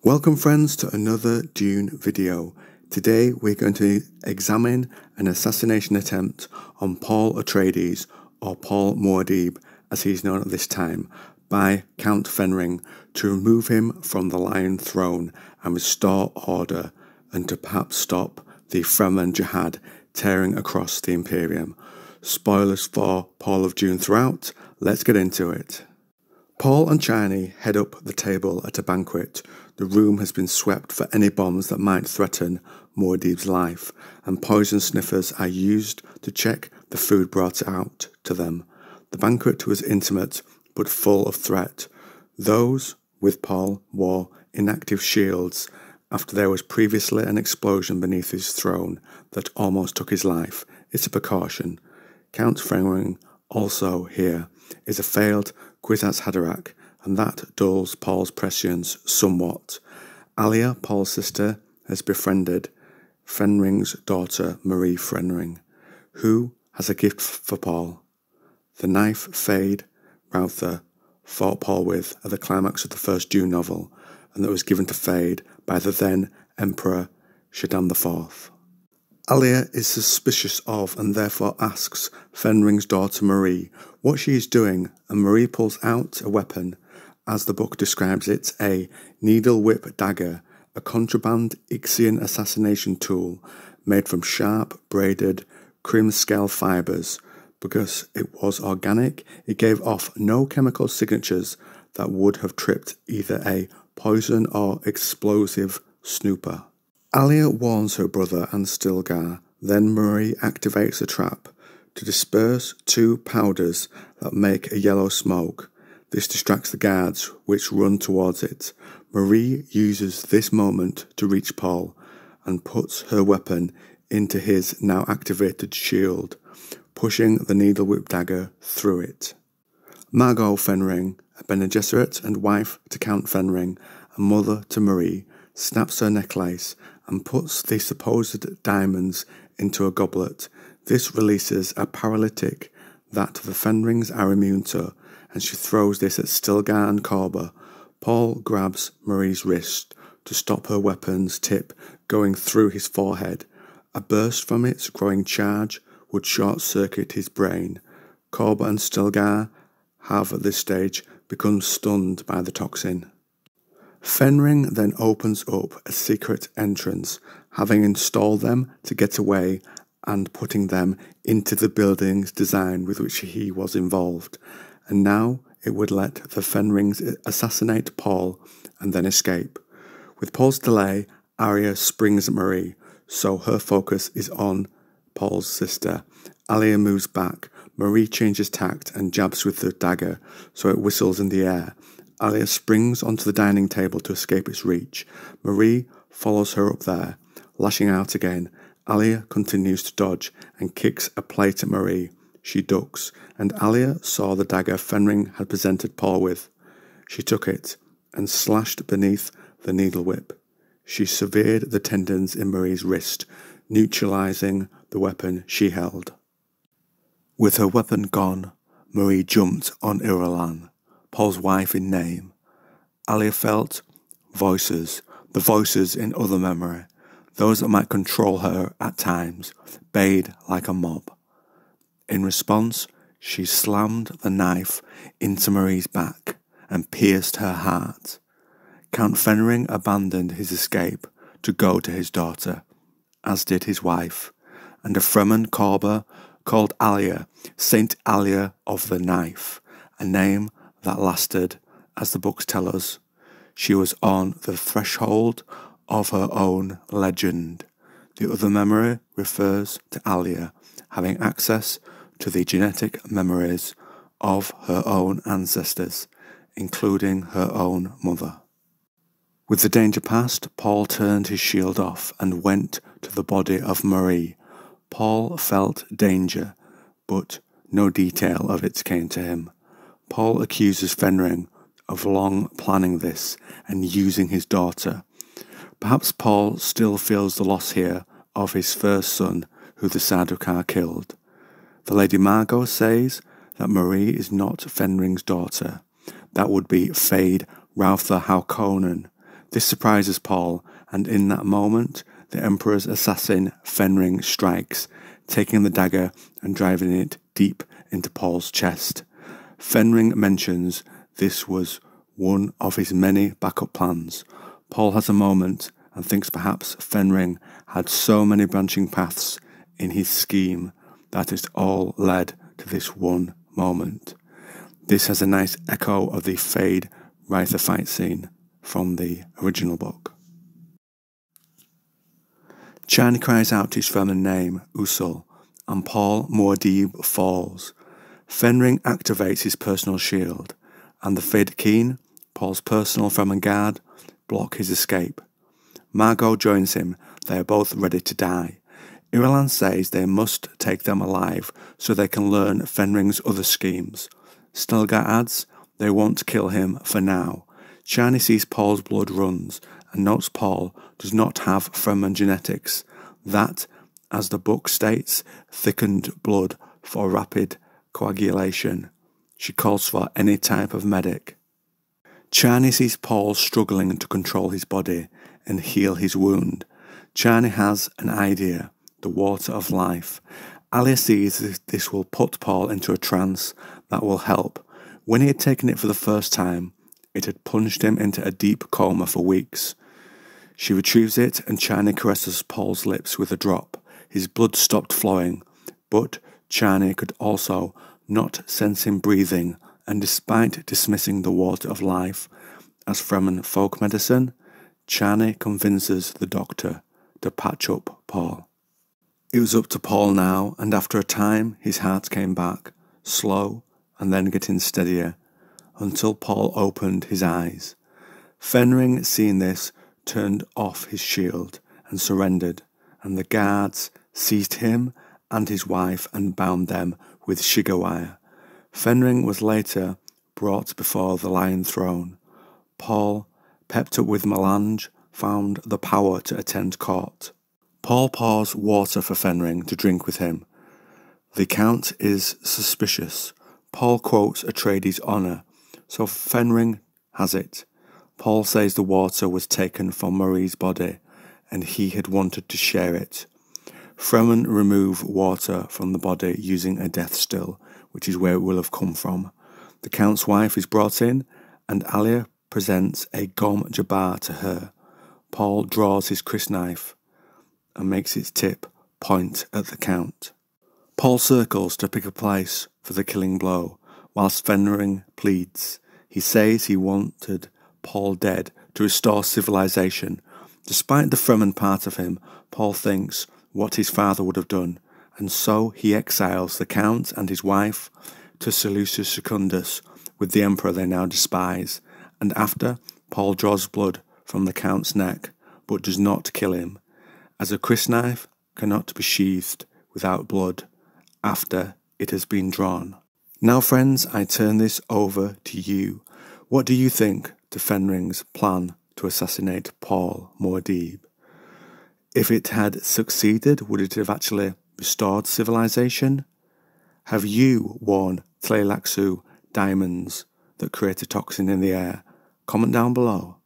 Welcome friends to another Dune video. Today we're going to examine an assassination attempt on Paul Atreides, or Paul Muad'Dib as he's known at this time, by Count Fenring to remove him from the Lion Throne and restore order, and to perhaps stop the Fremen Jihad tearing across the Imperium. Spoilers for Paul of Dune throughout, let's get into it. Paul and Chani head up the table at a banquet. The room has been swept for any bombs that might threaten Muad'Dib's life, and poison sniffers are used to check the food brought out to them. The banquet was intimate but full of threat. Those with Paul wore inactive shields after there was previously an explosion beneath his throne that almost took his life. It's a precaution. Count Fenring, also here, is a failed Kwisatz Haderach, and that dulls Paul's prescience somewhat. Alia, Paul's sister, has befriended Fenring's daughter, Marie Fenring, who has a gift for Paul. The knife Fade Routher fought Paul with at the climax of the first Dune novel, and that was given to Fade by the then Emperor Shaddam IV. Alia is suspicious of and therefore asks Fenring's daughter Marie what she is doing, and Marie pulls out a weapon. As the book describes it, a needle whip dagger, a contraband Ixian assassination tool made from sharp, braided, crim-scale fibres. Because it was organic, it gave off no chemical signatures that would have tripped either a poison or explosive snooper. Alia warns her brother and Stilgar, then Marie activates a trap to disperse two powders that make a yellow smoke. This distracts the guards, which run towards it. Marie uses this moment to reach Paul and puts her weapon into his now activated shield, pushing the needle whip dagger through it. Margot Fenring, a Bene Gesserit and wife to Count Fenring and mother to Marie, snaps her necklace and puts the supposed diamonds into a goblet. This releases a paralytic that the Fenrings are immune to, and she throws this at Stilgar and Korba. Paul grabs Marie's wrist to stop her weapon's tip going through his forehead. A burst from its growing charge would short-circuit his brain. Korba and Stilgar have at this stage become stunned by the toxin. Fenring then opens up a secret entrance, having installed them to get away and putting them into the building's design with which he was involved. And now it would let the Fenrings assassinate Paul and then escape. With Paul's delay, Arya springs at Marie, so her focus is on Paul's sister. Alia moves back. Marie changes tact and jabs with the dagger, so it whistles in the air. Alia springs onto the dining table to escape its reach. Marie follows her up there, lashing out again. Alia continues to dodge and kicks a plate at Marie. She ducks, and Alia saw the dagger Fenring had presented Paul with. She took it and slashed beneath the needle whip. She severed the tendons in Marie's wrist, neutralizing the weapon she held. With her weapon gone, Marie jumped on Irulan, Paul's wife in name. Alia felt voices, the voices in other memory, those that might control her at times, bayed like a mob. In response, she slammed the knife into Marie's back and pierced her heart. Count Fenring abandoned his escape to go to his daughter, as did his wife, and a Fremen Korba called Alia Saint Alia of the Knife, a name that lasted, as the books tell us. She was on the threshold of her own legend. The other memory refers to Alia having access to the genetic memories of her own ancestors, including her own mother. With the danger past, Paul turned his shield off and went to the body of Marie. Paul felt danger, but no detail of it came to him. Paul accuses Fenring of long planning this and using his daughter. Perhaps Paul still feels the loss here of his first son, who the Sardaukar killed. The Lady Margot says that Marie is not Fenring's daughter. That would be Fade Routher Harkonnen, This surprises Paul, and in that moment, the Emperor's assassin Fenring strikes, taking the dagger and driving it deep into Paul's chest. Fenring mentions this was one of his many backup plans. Paul has a moment and thinks perhaps Fenring had so many branching paths in his scheme that it all led to this one moment. This has a nice echo of the Fade Reither fight scene from the original book. Chani cries out his Fremen name, Usul, and Paul Muad'Dib falls. Fenring activates his personal shield, and the Fade-Keen, Paul's personal Fremen guard, block his escape. Margot joins him. They are both ready to die. Irulan says they must take them alive so they can learn Fenring's other schemes. Stilgar adds they won't kill him for now. Chani sees Paul's blood runs and notes Paul does not have Fremen genetics. That, as the book states, thickened blood for rapid coagulation. She calls for any type of medic. Chani sees Paul struggling to control his body and heal his wound. Chani has an idea, the water of life. Alia sees this will put Paul into a trance that will help. When he had taken it for the first time, it had plunged him into a deep coma for weeks. She retrieves it and Chani caresses Paul's lips with a drop. His blood stopped flowing, but Chani could also not sense him breathing, and despite dismissing the water of life as Fremen folk medicine, Chani convinces the doctor to patch up Paul. It was up to Paul now, and after a time his heart came back, slow and then getting steadier, until Paul opened his eyes. Fenring, seeing this, turned off his shield and surrendered, and the guards seized him and his wife and bound them with shiga wire. Fenring was later brought before the Lion Throne. Paul, pepped up with melange, found the power to attend court. Paul pours water for Fenring to drink with him. The Count is suspicious. Paul quotes Atreides' honour, so Fenring has it. Paul says the water was taken from Marie's body, and he had wanted to share it. Fremen remove water from the body using a death still, which is where it will have come from. The Count's wife is brought in, and Alia presents a Gom Jabbar to her. Paul draws his crysknife and makes its tip point at the Count. Paul circles to pick a place for the killing blow, whilst Fenring pleads. He says he wanted Paul dead to restore civilization. Despite the Fremen part of him, Paul thinks what his father would have done, and so he exiles the Count and his wife to Seleucus Secundus with the Emperor they now despise, and after, Paul draws blood from the Count's neck, but does not kill him, as a crysknife cannot be sheathed without blood after it has been drawn. Now friends, I turn this over to you. What do you think to Fenring's plan to assassinate Paul Muad'Dib? If it had succeeded, would it have actually restored civilization? Have you worn Tleilaxu diamonds that create a toxin in the air? Comment down below.